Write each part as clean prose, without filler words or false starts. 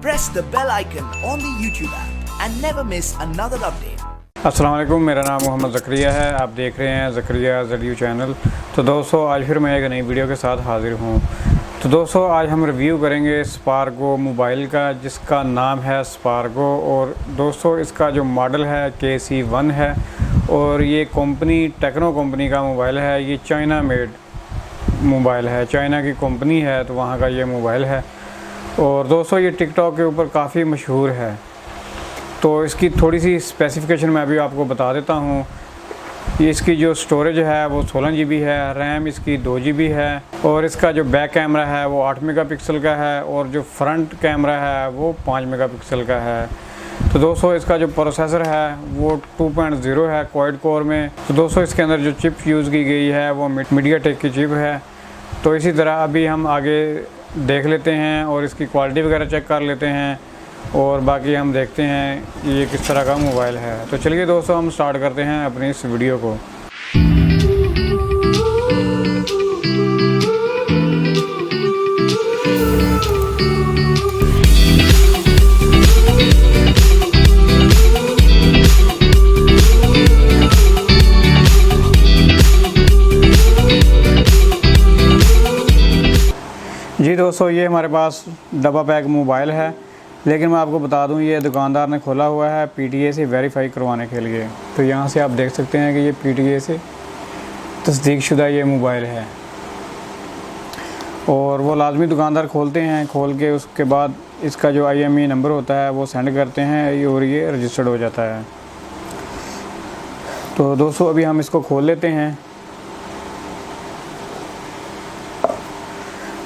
press the bell icon on the YouTube app and never miss another update. अस्सलाम वालेकुम, मेरा नाम मोहम्मद ज़करिया है। आप देख रहे हैं ज़करिया ज़रियो चैनल। तो दोस्तों, आज फिर मैं एक नई वीडियो के साथ हाज़िर हूँ। तो दोस्तों, आज हम रिव्यू करेंगे स्पार्गो मोबाइल का, जिसका नाम है स्पार्गो। और दोस्तों, इसका जो मॉडल है KC1 है और ये कंपनी टेक्नो कंपनी का मोबाइल है। ये चाइना मेड मोबाइल है, चाइना की कंपनी है, तो वहाँ का ये मोबाइल है। और दोस्तों, ये टिकटॉक के ऊपर काफ़ी मशहूर है। तो इसकी थोड़ी सी स्पेसिफ़िकेशन मैं अभी आपको बता देता हूँ। इसकी जो स्टोरेज है वो 16 GB है, रैम इसकी 2 GB है, और इसका जो बैक कैमरा है वो 8 मेगापिक्सल का है, और जो फ्रंट कैमरा है वो 5 मेगापिक्सल का है। तो दोस्तों, इसका जो प्रोसेसर है वो 2.0 है क्वाड कोर में। तो दोस्तों, इसके अंदर जो चिप यूज़ की गई है वो मीडियाटेक की चिप है। तो इसी तरह अभी हम आगे देख लेते हैं और इसकी क्वालिटी वगैरह चेक कर लेते हैं, और बाकी हम देखते हैं ये किस तरह का मोबाइल है। तो चलिए दोस्तों, हम स्टार्ट करते हैं अपनी इस वीडियो को। जी दोस्तों, ये हमारे पास डब्बा पैक मोबाइल है, लेकिन मैं आपको बता दूं ये दुकानदार ने खोला हुआ है PTA से वेरीफाई करवाने के लिए। तो यहाँ से आप देख सकते हैं कि ये PTA से तस्दीक शुदा ये मोबाइल है, और वो लाजमी दुकानदार खोलते हैं। खोल के उसके बाद इसका जो IMEI नंबर होता है वो सेंड करते हैं और ये रजिस्टर्ड हो जाता है। तो दोस्तों, अभी हम इसको खोल लेते हैं।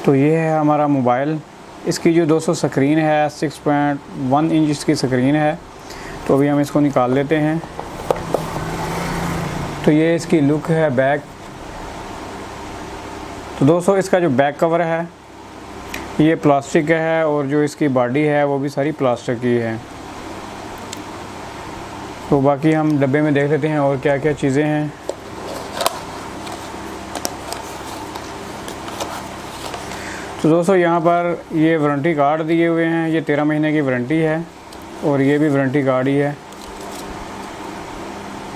तो ये है हमारा मोबाइल। इसकी जो दोस्तों स्क्रीन है 6.1 इंच इसकी स्क्रीन है। तो अभी हम इसको निकाल लेते हैं। तो ये इसकी लुक है बैक। तो दोस्तों, इसका जो बैक कवर है ये प्लास्टिक का है, और जो इसकी बॉडी है वो भी सारी प्लास्टिक की है। तो बाकी हम डब्बे में देख लेते हैं और क्या क्या चीज़ें हैं। तो दोस्तों, यहाँ पर ये वारंटी कार्ड दिए हुए हैं। ये 13 महीने की वारंटी है, और ये भी वारंटी कार्ड ही है।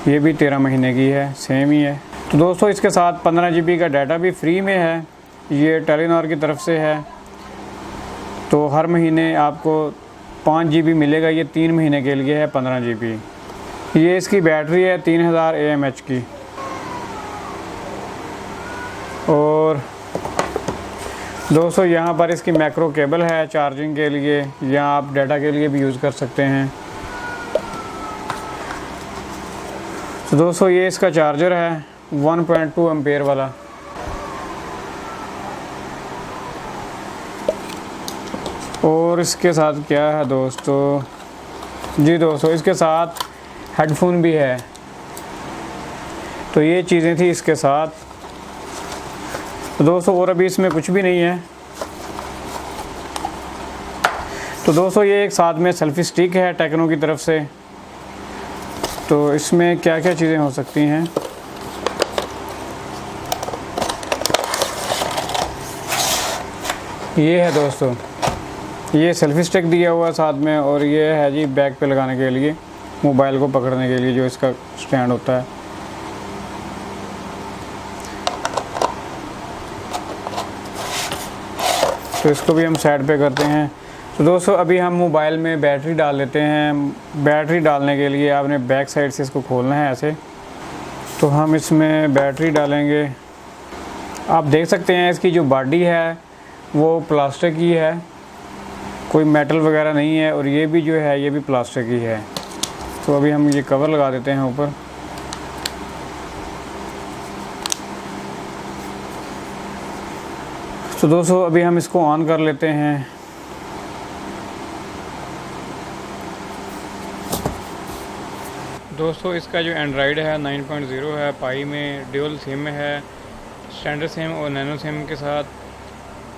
ये भी 13 महीने की है, सेम ही है। तो दोस्तों, इसके साथ 15 GB का डाटा भी फ्री में है। ये टेलीनॉर की तरफ से है। तो हर महीने आपको 5 GB मिलेगा। ये 3 महीने के लिए है 15 GB। ये इसकी बैटरी है 3000 AMH की। और दोस्तों, यहाँ पर इसकी मैक्रो केबल है चार्जिंग के लिए, या आप डाटा के लिए भी यूज़ कर सकते हैं। तो दोस्तों, ये इसका चार्जर है 1.2 एम्पेयर वाला। और इसके साथ क्या है दोस्तों, जी दोस्तों, इसके साथ हेडफोन भी है। तो ये चीज़ें थी इसके साथ। तो दोस्तों, और अभी इसमें कुछ भी नहीं है। तो दोस्तों, ये एक साथ में सेल्फी स्टिक है टेक्नो की तरफ से। तो इसमें क्या क्या चीज़ें हो सकती हैं। ये है दोस्तों, ये सेल्फी स्टिक दिया हुआ है साथ में, और ये है जी बैग पे लगाने के लिए, मोबाइल को पकड़ने के लिए जो इसका स्टैंड होता है। तो इसको भी हम साइड पे करते हैं। तो दोस्तों, अभी हम मोबाइल में बैटरी डाल लेते हैं। बैटरी डालने के लिए आपने बैक साइड से इसको खोलना है ऐसे। तो हम इसमें बैटरी डालेंगे। आप देख सकते हैं इसकी जो बॉडी है वो प्लास्टिक की है, कोई मेटल वगैरह नहीं है, और ये भी जो है ये भी प्लास्टिक की है। तो अभी हम ये कवर लगा देते हैं ऊपर। तो दोस्तों, अभी हम इसको ऑन कर लेते हैं। दोस्तों, इसका जो एंड्रॉयड है 9.0 है, पाई में ड्यूल सिम है, स्टैंडर्ड सिम और नैनो सिम के साथ।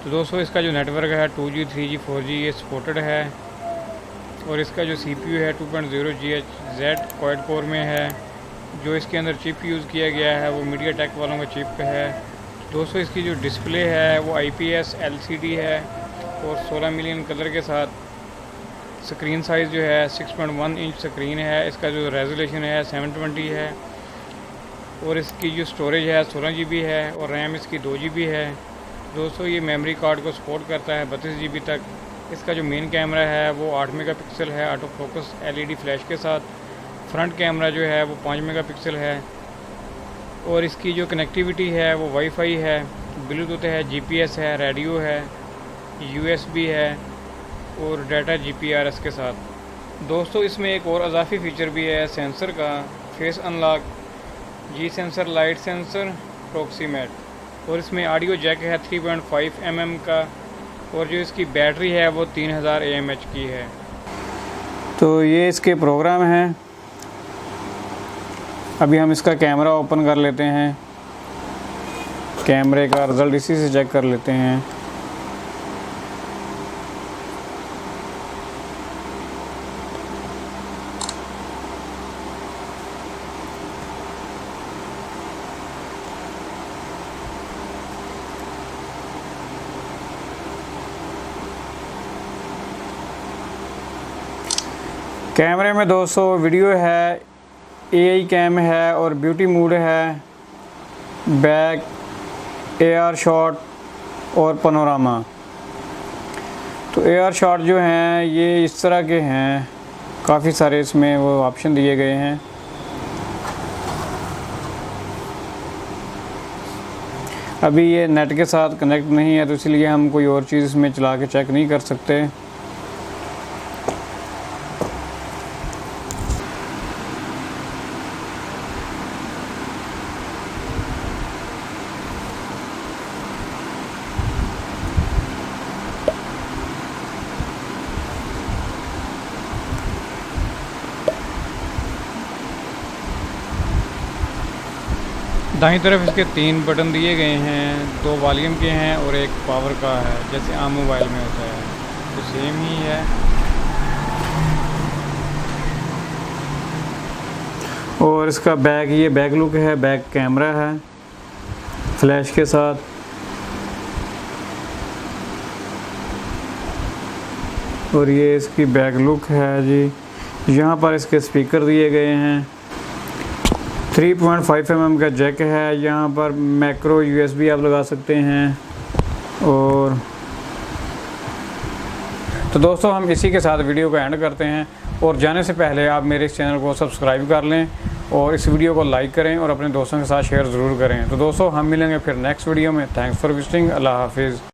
तो दोस्तों, इसका जो नेटवर्क है 2G 3G 4G ये सपोर्टेड है, और इसका जो CPU है 2.0 GHz क्वाड कोर में है। जो इसके अंदर चिप यूज़ किया गया है वो मीडियाटेक वालों का चिप है। दोस्तों, इसकी जो डिस्प्ले है वो IPS LCD है और 16 मिलियन कलर के साथ स्क्रीन साइज़ जो है 6.1 इंच स्क्रीन है। इसका जो रेजोल्यूशन है 720 है और इसकी जो स्टोरेज है 16 GB है और रैम इसकी 2 GB है। दोस्तों ये मेमोरी कार्ड को सपोर्ट करता है 32 GB तक। इसका जो मेन कैमरा है वो 8 मेगापिक्सल है ऑटो फोकस LED फ्लैश के साथ। फ्रंट कैमरा जो है वो 5 मेगापिक्सल है और इसकी जो कनेक्टिविटी है वो वाईफाई है, ब्लूटूथ है, GPS है, रेडियो है, USB है और डाटा GPRS के साथ। दोस्तों इसमें एक और इजाफी फ़ीचर भी है सेंसर का, फेस अनलॉक, जी सेंसर, लाइट सेंसर, प्रॉक्सीमेट। और इसमें ऑडियो जैक है 3.5 mm का और जो इसकी बैटरी है वो 3000 AMH की है। तो ये इसके प्रोग्राम हैं। अभी हम इसका कैमरा ओपन कर लेते हैं, कैमरे का रिज़ल्ट इसी से चेक कर लेते हैं। कैमरे में दोस्तों वीडियो है, AI कैम है और ब्यूटी मोड है, बैक, AR शॉट और पनोरामा। तो AR शॉट जो हैं ये इस तरह के हैं, काफ़ी सारे इसमें वो ऑप्शन दिए गए हैं। अभी ये नेट के साथ कनेक्ट नहीं है तो इसलिए हम कोई और चीज़ इसमें चला के चेक नहीं कर सकते। दाईं तरफ इसके 3 बटन दिए गए हैं, 2 वॉल्यूम के हैं और एक पावर का है, जैसे आम मोबाइल में होता है तो सेम ही है। और इसका बैक, ये बैक लुक है, बैक कैमरा है फ्लैश के साथ। और ये इसकी बैक लुक है जी। यहाँ पर इसके स्पीकर दिए गए हैं, 3.5 mm का जैक है, यहाँ पर मैक्रो USB आप लगा सकते हैं। और तो दोस्तों हम इसी के साथ वीडियो को एंड करते हैं और जाने से पहले आप मेरे इस चैनल को सब्सक्राइब कर लें और इस वीडियो को लाइक करें और अपने दोस्तों के साथ शेयर ज़रूर करें। तो दोस्तों हम मिलेंगे फिर नेक्स्ट वीडियो में। Thanks for visiting. अल्लाह हाफिज़।